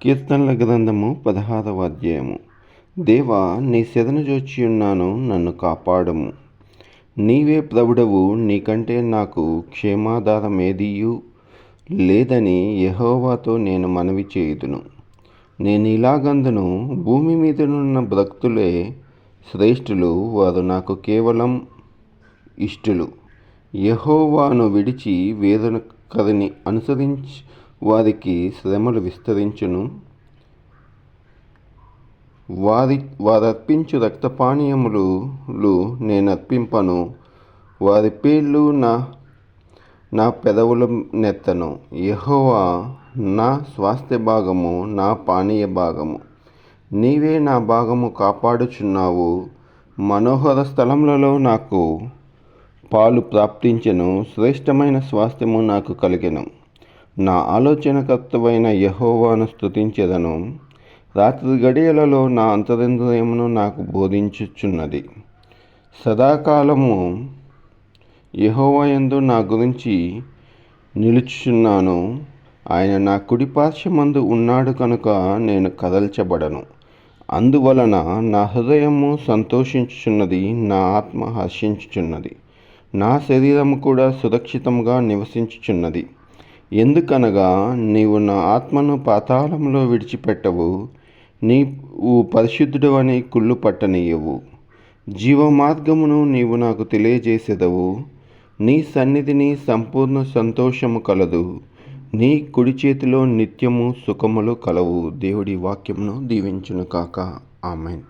కీర్తనల గ్రంథము 16వ అధ్యాయము. దేవా, నీ సెదను జోచియున్నాను, నన్ను కాపాడుము. నీవే ప్రభుడవు, నీకంటే నాకు క్షేమాధారమేదియూ లేదని యెహోవాతో నేను మనవి చేయుదును. నేను ఇలాగందును, భూమి మీదనున్న భక్తులే శ్రేష్ఠులు, వారు నాకు కేవలం ఇష్టులు. యెహోవాను విడిచి వేరొకరిని అనుసరించి వారికి శ్రమలు విస్తరించును. వారర్పించు రక్తపానీయములు నేనర్పింపను, వారి పేర్లు నా పెదవుల నెత్తను. యెహోవా నా స్వాస్థ్య భాగము, నా పానీయ భాగము. నీవే నా భాగము కాపాడుచున్నావు. మనోహర స్థలములలో నాకు పాలు ప్రాప్తించెను, శ్రేష్టమైన స్వాస్థ్యము నాకు కలిగెను. నా ఆలోచనకర్తవైన యెహోవాను స్తుతించెదను. రాత్రి గడియలలో నా అంతరింద్రియమును నాకు బోధించుచున్నది. సదాకాలము యెహోవా యందు నా గురించి నిలుచుచున్నాను. ఆయన నా కుడిపార్శ్వమందు ఉన్నాడు కనుక నేను కదల్చబడను. అందువలన నా హృదయము సంతోషించుచున్నది, నా ఆత్మ హర్షించుచున్నది, నా శరీరము కూడా సురక్షితముగా నివసించుచున్నది. ఎందుకనగా నీవు నా ఆత్మను పాతాళంలో విడిచిపెట్టవు, నీవు పరిశుద్ధుడవని కుళ్ళు పట్టనీయవు. జీవమార్గమును నీవు నాకు తెలియజేసెదవు. నీ సన్నిధిని సంపూర్ణ సంతోషము కలదు. నీ కుడి చేతిలో నిత్యము సుఖములు కలవు. దేవుడి వాక్యమును దీవించును కాక. ఆమేన్.